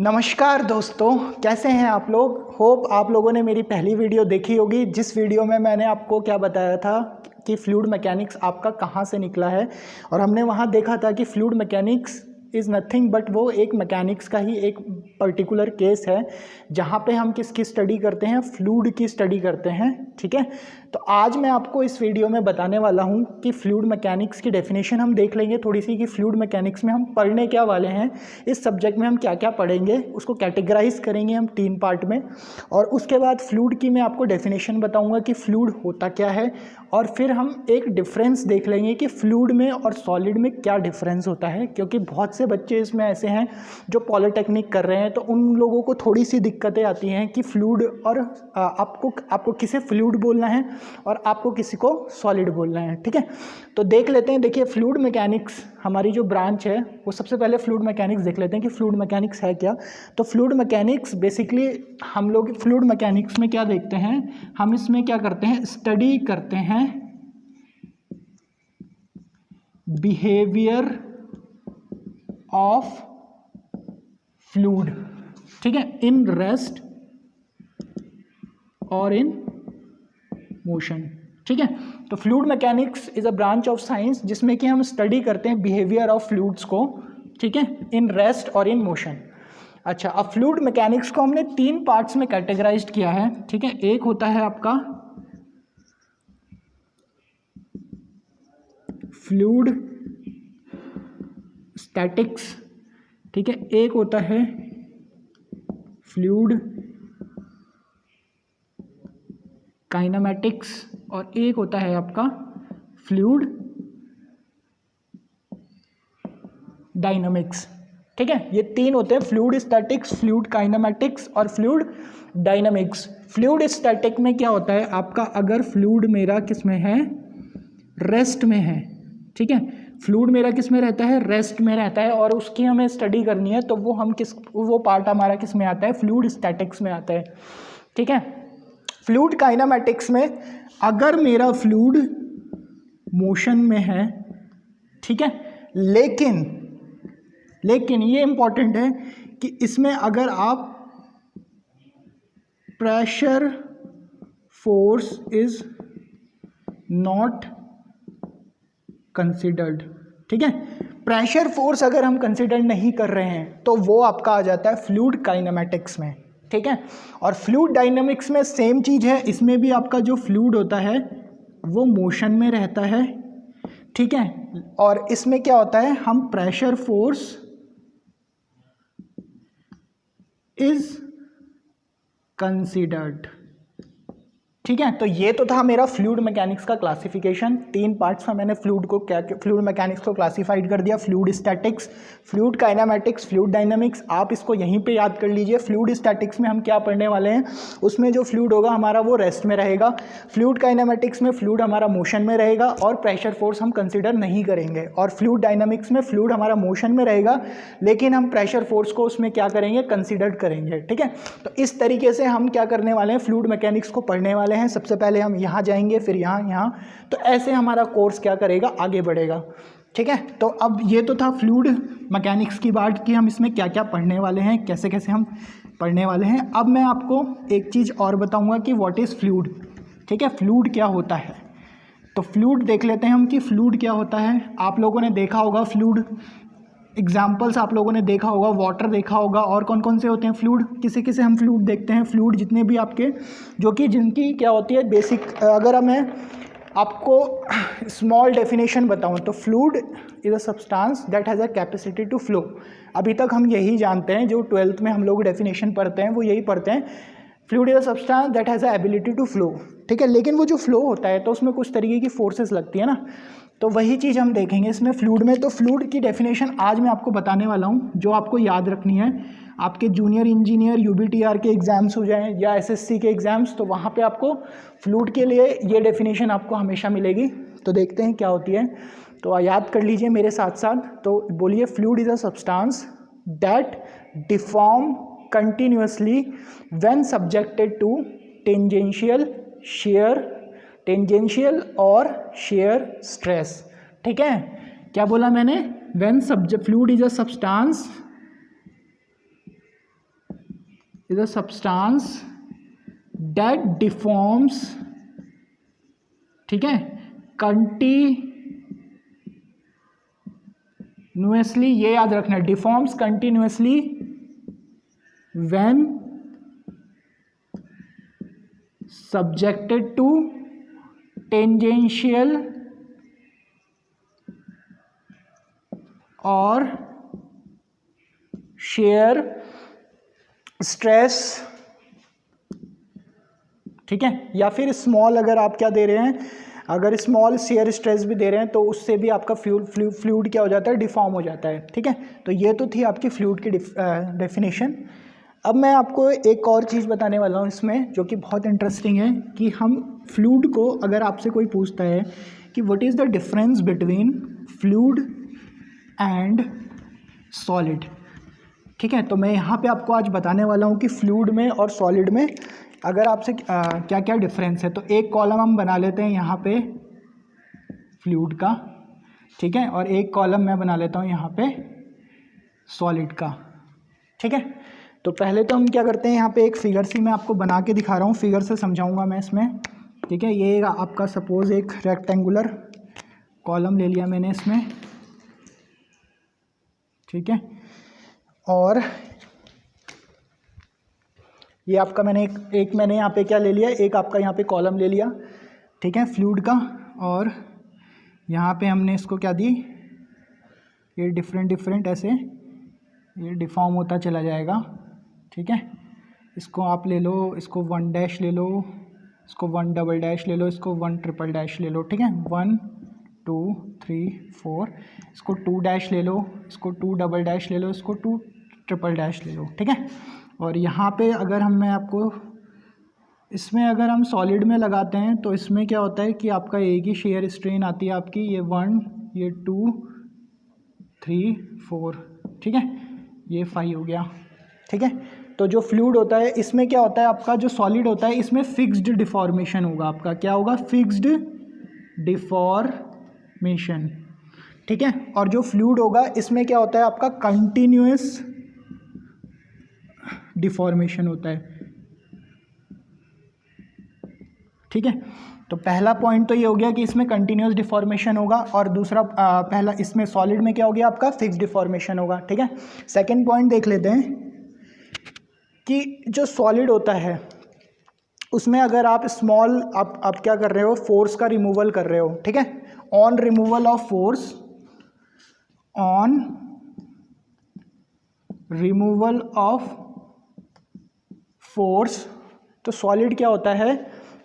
नमस्कार दोस्तों, कैसे हैं आप लोग। होप आप लोगों ने मेरी पहली वीडियो देखी होगी, जिस वीडियो में मैंने आपको क्या बताया था कि फ्लूइड मैकेनिक्स आपका कहाँ से निकला है। और हमने वहाँ देखा था कि fluid mechanics is nothing but वो एक मैकेनिक्स का ही एक पर्टिकुलर केस है जहाँ पे हम किसकी स्टडी करते हैं, फ्लूइड की स्टडी करते हैं। ठीक है, तो आज मैं आपको इस वीडियो में बताने वाला हूँ कि फ्लूइड मैकेनिक्स की डेफिनेशन हम देख लेंगे थोड़ी सी, कि फ्लूइड मैकेनिक्स में हम पढ़ने क्या वाले हैं, इस सब्जेक्ट में हम क्या क्या पढ़ेंगे, उसको कैटेगराइज करेंगे हम 3 पार्ट में। और उसके बाद फ्लूइड की मैं आपको डेफिनेशन बताऊंगा कि फ्लूइड होता क्या है, और फिर हम एक डिफरेंस देख लेंगे कि फ्लूइड में और सॉलिड में क्या डिफरेंस होता है। क्योंकि बहुत से बच्चे इसमें ऐसे हैं जो पॉलिटेक्निक कर रहे हैं, तो उन लोगों को थोड़ी सी दिक्कतें आती हैं कि फ्लूइड और आपको किसे फ्लूइड बोलना है और आपको किसी को सॉलिड बोलना है। ठीक है, तो देख लेते हैं। देखिए, फ्लूइड मैकेनिक्स हमारी जो ब्रांच है वो सबसे पहले फ्लूइड मैकेनिक्स देख लेते हैं कि फ्लूइड मैकेनिक्स है क्या। तो फ्लूइड मैकेनिक्स बेसिकली हम लोग फ्लूइड मैकेनिक्स में क्या देखते हैं, हम इसमें क्या करते हैं, स्टडी करते हैं बिहेवियर ऑफ फ्लूइड। ठीक है, इन रेस्ट और इन मोशन। ठीक है, तो fluid mechanics is a branch of science जिसमें कि हम स्टडी करते हैं बिहेवियर ऑफ फ्लूइड्स को। ठीक है, इन रेस्ट और इन मोशन। अच्छा, अब फ्लूइड मैकेनिक्स को हमने 3 पार्ट्स में कैटेगराइज्ड किया है। ठीक है, एक होता है आपका फ्लूइड स्टैटिक्स। ठीक है, एक होता है फ्लूइड काइनेमैटिक्स और एक होता है आपका फ्लूइड डायनामिक्स। ठीक है, ये 3 होते हैं, फ्लूइड स्टैटिक्स, फ्लूइड काइनेमैटिक्स और फ्लूइड डायनामिक्स। फ्लूइड स्टैटिक में क्या होता है आपका, अगर फ्लूइड मेरा किस में है, रेस्ट में है। ठीक है, फ्लूइड मेरा किस में रहता है, रेस्ट में रहता है, और उसकी हमें स्टडी करनी है, तो वो पार्ट हमारा किस में आता है, फ्लूइड स्टैटिक्स में आता है। ठीक है, फ्लूइड काइनेमैटिक्स में अगर मेरा फ्लूइड मोशन में है, ठीक है, लेकिन ये इंपॉर्टेंट है कि इसमें अगर आप pressure force is not considered. ठीक है, प्रेशर फोर्स अगर हम कंसिडर नहीं कर रहे हैं तो वो आपका आ जाता है फ्लूइड काइनेमैटिक्स में। ठीक है, और फ्लूइड डायनामिक्स में सेम चीज़ है, इसमें भी आपका जो फ्लूइड होता है वो मोशन में रहता है। ठीक है, और इसमें क्या होता है, हम प्रेशर फोर्स इज कंसिडर्ड। ठीक है, तो ये तो था मेरा फ्लूइड मैकेनिक्स का क्लासिफिकेशन। 3 पार्ट्स में मैंने फ्लूइड मैकेनिक्स को क्लासिफाइड कर दिया, fluid statics, fluid kinematics, fluid dynamics. आप इसको यहीं पे याद कर लीजिए। फ्लूइड स्टैटिक्स में हम क्या पढ़ने वाले हैं, उसमें जो फ्लूइड होगा हमारा वो रेस्ट में रहेगा। फ्लूइड काइनेमैटिक्स में फ्लूइड हमारा मोशन में रहेगा और प्रेशर फोर्स हम कंसिडर नहीं करेंगे। और फ्लूइड डायनामिक्स में फ्लूइड हमारा मोशन में रहेगा, लेकिन हम प्रेशर फोर्स को उसमें क्या करेंगे, कंसिडर करेंगे। ठीक है, तो इस तरीके से हम क्या करने वाले हैं, फ्लूइड मैकेनिक्स को पढ़ने वाले हैं। सबसे पहले हम यहाँ जाएंगे, फिर यहाँ, तो ऐसे हमारा कोर्स क्या करेगा, आगे बढ़ेगा। ठीक है, तो अब ये तो था फ्लूइड मैकेनिक्स की बात कि हम इसमें क्या क्या पढ़ने वाले हैं, कैसे कैसे हम पढ़ने वाले हैं। अब मैं आपको एक चीज़ और बताऊंगा कि व्हाट इज़ फ्लूइड। ठीक है, फ्लूइड क्या होता है, तो फ्लूइड देख लेते हैं हम कि फ्लूइड क्या होता है। आप लोगों ने देखा होगा फ्लूइड एग्जाम्पल्स, आप लोगों ने देखा होगा, वाटर देखा होगा, और कौन कौन से होते हैं फ्लूइड, किसे किसे हम फ्लूइड देखते हैं। फ्लूइड जितने भी आपके जो कि जिनकी क्या होती है बेसिक, अगर मैं आपको स्मॉल डेफिनेशन बताऊं तो fluid is a substance that has a capacity to flow. अभी तक हम यही जानते हैं, जो 12th में हम लोग डेफिनेशन पढ़ते हैं वो यही पढ़ते हैं, fluid is a substance that has a ability to flow. ठीक है, लेकिन वो जो फ्लो होता है तो उसमें कुछ तरीके की फोर्सेस लगती है ना, तो वही चीज़ हम देखेंगे इसमें फ्लूइड में। तो फ्लूइड की डेफिनेशन आज मैं आपको बताने वाला हूँ, जो आपको याद रखनी है। आपके जूनियर इंजीनियर UBTR के एग्ज़ाम्स हो जाएं या SSC के एग्ज़ाम्स, तो वहाँ पे आपको फ्लूइड के लिए ये डेफिनेशन आपको हमेशा मिलेगी। तो देखते हैं क्या होती है, तो याद कर लीजिए मेरे साथ साथ। तो बोलिए, fluid is a substance that deform continuously when subjected to tangential और shear stress। ठीक है, क्या बोला मैंने, when fluid is a substance is a substance that deforms, ठीक है, कंटिन्यूअसली, ये याद रखना, deforms continuously when subjected to tangential और शेयर स्ट्रेस, ठीक है, या फिर स्मॉल अगर आप क्या दे रहे हैं, अगर स्मॉल शेयर स्ट्रेस भी दे रहे हैं तो उससे भी आपका फ्लूइड क्या हो जाता है, डिफॉर्म हो जाता है, ठीक है। तो ये तो थी आपकी फ्लूइड की डेफिनेशन। अब मैं आपको एक और चीज़ बताने वाला हूँ इसमें जो कि बहुत इंटरेस्टिंग है, कि हम फ्लूइड को, अगर आपसे कोई पूछता है कि what is the difference between fluid and solid, ठीक है, तो मैं यहाँ पे आपको आज बताने वाला हूँ कि फ्लूइड में और सॉलिड में अगर आपसे क्या क्या डिफरेंस है। तो एक कॉलम हम बना लेते हैं यहाँ पे फ्लूइड का, ठीक है, और एक कॉलम मैं बना लेता हूँ यहाँ पे सॉलिड का, ठीक है। तो पहले तो हम क्या करते हैं, यहाँ पे एक फिगर सी मैं आपको बना के दिखा रहा हूँ, फिगर से समझाऊंगा मैं इसमें, ठीक है। ये आपका सपोज एक रेक्टेंगुलर कॉलम ले लिया मैंने इसमें, ठीक है, और ये आपका मैंने एक मैंने यहाँ पे क्या ले लिया, एक आपका यहाँ पे कॉलम ले लिया, ठीक है, फ्लूइड का, और यहाँ पे हमने इसको क्या दी, ये डिफरेंट ऐसे ये डिफॉर्म होता चला जाएगा, ठीक है। इसको आप ले लो, इसको 1 डैश ले लो, इसको 1 डबल डैश ले लो, इसको 1 ट्रिपल डैश ले लो, ठीक है, 1 2 3 4, इसको 2 डैश ले लो, इसको 2 डबल डैश ले लो, इसको 2 ट्रिपल डैश ले लो, ठीक है। और यहाँ पे अगर मैं आपको इसमें अगर हम सॉलिड में लगाते हैं तो इसमें क्या होता है कि आपका एक ही शेयर स्ट्रेन आती है आपकी, ये 1, ये 2 3 4, ठीक है, ये 5 हो गया, ठीक है। तो जो फ्लूइड होता है इसमें क्या होता है, आपका जो सॉलिड होता है इसमें फिक्स्ड डिफॉर्मेशन होगा, आपका क्या होगा, फिक्स्ड डिफॉर्मेशन, ठीक है। और जो फ्लूइड होगा इसमें क्या होता है, आपका कंटिन्यूअस डिफॉर्मेशन होता है, ठीक है। तो पहला पॉइंट तो ये हो गया कि इसमें कंटिन्यूअस डिफॉर्मेशन होगा, और दूसरा पहला इसमें सॉलिड में क्या हो गया, आपका फिक्स डिफॉर्मेशन होगा, ठीक है। सेकंड पॉइंट देख लेते हैं कि जो सॉलिड होता है उसमें अगर आप स्मॉल आप क्या कर रहे हो, फोर्स का रिमूवल कर रहे हो, ठीक है, on removal of force, on removal of force, तो सॉलिड क्या होता है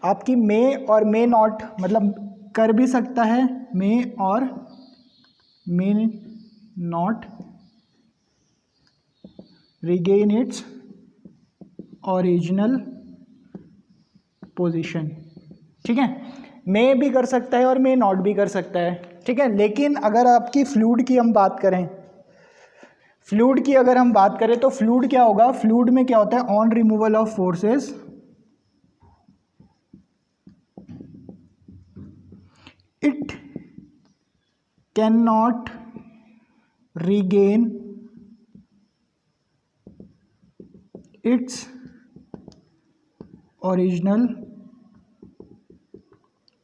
आपकी मे और मे नॉट, मतलब कर भी सकता है मे और may not regain its original position, ठीक है, मे भी कर सकता है और मे नॉट भी कर सकता है, ठीक है। लेकिन अगर आपकी फ्लूइड की हम बात करें, फ्लूइड की अगर हम बात करें तो फ्लूइड क्या होगा, फ्लूइड में क्या होता है, on removal of forces it can not regain its original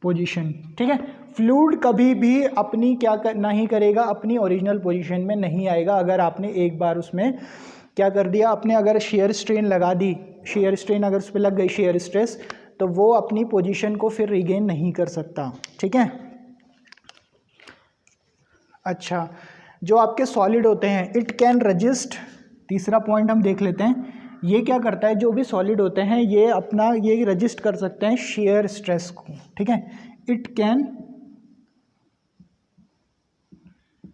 position, ठीक है। फ्लूइड कभी भी अपनी नहीं करेगा, अपनी ओरिजिनल पोजीशन में नहीं आएगा अगर आपने एक बार उसमें क्या कर दिया, आपने अगर शेयर स्ट्रेन लगा दी, शेयर स्ट्रेन अगर उस पर लग गई, शेयर स्ट्रेस, तो वो अपनी पोजीशन को फिर रिगेन नहीं कर सकता, ठीक है। अच्छा, जो आपके सॉलिड होते हैं, इट कैन रजिस्ट, तीसरा पॉइंट हम देख लेते हैं, ये क्या करता है, जो भी सॉलिड होते हैं ये अपना ये रजिस्ट कर सकते हैं शेयर स्ट्रेस को, ठीक है, it can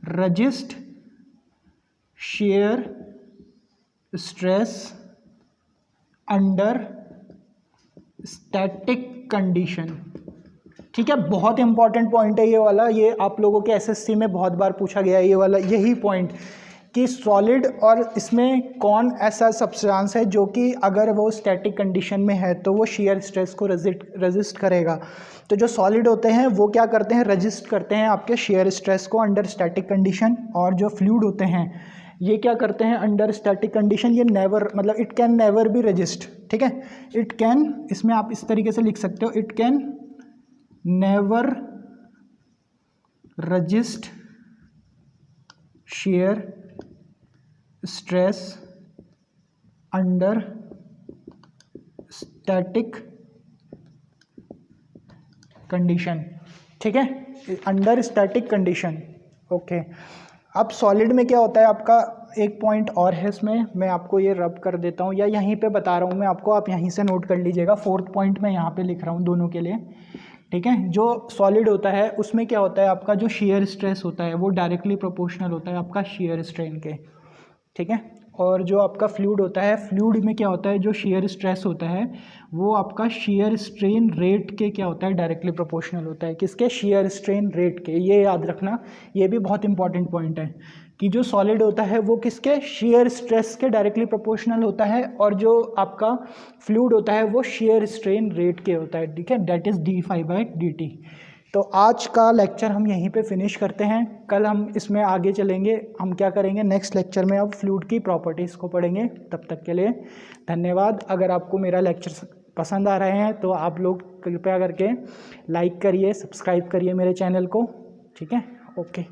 resist shear stress under static condition, ठीक है। बहुत इंपॉर्टेंट पॉइंट है ये वाला, ये आप लोगों के एसएससी में बहुत बार पूछा गया है ये वाला, यही पॉइंट कि सॉलिड और इसमें कौन ऐसा सब्सटेंस है जो कि अगर वो स्टैटिक कंडीशन में है तो वो शेयर स्ट्रेस को रजिस्ट करेगा। तो जो सॉलिड होते हैं वो क्या करते हैं, रजिस्ट करते हैं आपके शेयर स्ट्रेस को अंडर स्टैटिक कंडीशन, और जो फ्लूइड होते हैं ये क्या करते हैं अंडर स्टैटिक कंडीशन, ये नेवर मतलब it can never be resist, ठीक है। इट कैन, इसमें आप इस तरीके से लिख सकते हो, it can never resist shear stress under static condition, ठीक है, अंडर स्टैटिक कंडीशन। ओके, अब सॉलिड में क्या होता है आपका, एक पॉइंट और है इसमें, मैं आपको ये रब कर देता हूँ या यहीं पे बता रहा हूँ मैं आपको, आप यहीं से नोट कर लीजिएगा। फोर्थ पॉइंट मैं यहाँ पे लिख रहा हूँ दोनों के लिए, ठीक है। जो सॉलिड होता है उसमें क्या होता है आपका, जो शेयर स्ट्रेस होता है वो डायरेक्टली प्रोपोर्शनल होता है आपका शेयर स्ट्रेन के, ठीक है। और जो आपका फ्लूइड होता है, फ्लूइड में क्या होता है, जो शेयर स्ट्रेस होता है वो आपका शेयर स्ट्रेन रेट के क्या होता है, डायरेक्टली प्रोपोर्शनल होता है, किसके, शेयर स्ट्रेन रेट के। ये याद रखना, ये भी बहुत इंपॉर्टेंट पॉइंट है कि जो सॉलिड होता है वो किसके, शेयर स्ट्रेस के डायरेक्टली प्रोपोर्शनल होता है, और जो आपका फ्लूइड होता है वो शेयर स्ट्रेन रेट के होता है, ठीक है, दैट इज d/dt। तो आज का लेक्चर हम यहीं पे फिनिश करते हैं, कल हम इसमें आगे चलेंगे। हम क्या करेंगे नेक्स्ट लेक्चर में, अब फ्लूइड की प्रॉपर्टीज़ को पढ़ेंगे। तब तक के लिए धन्यवाद। अगर आपको मेरा लेक्चर पसंद आ रहे हैं तो आप लोग कृपया करके लाइक करिए, सब्सक्राइब करिए मेरे चैनल को, ठीक है। ओके।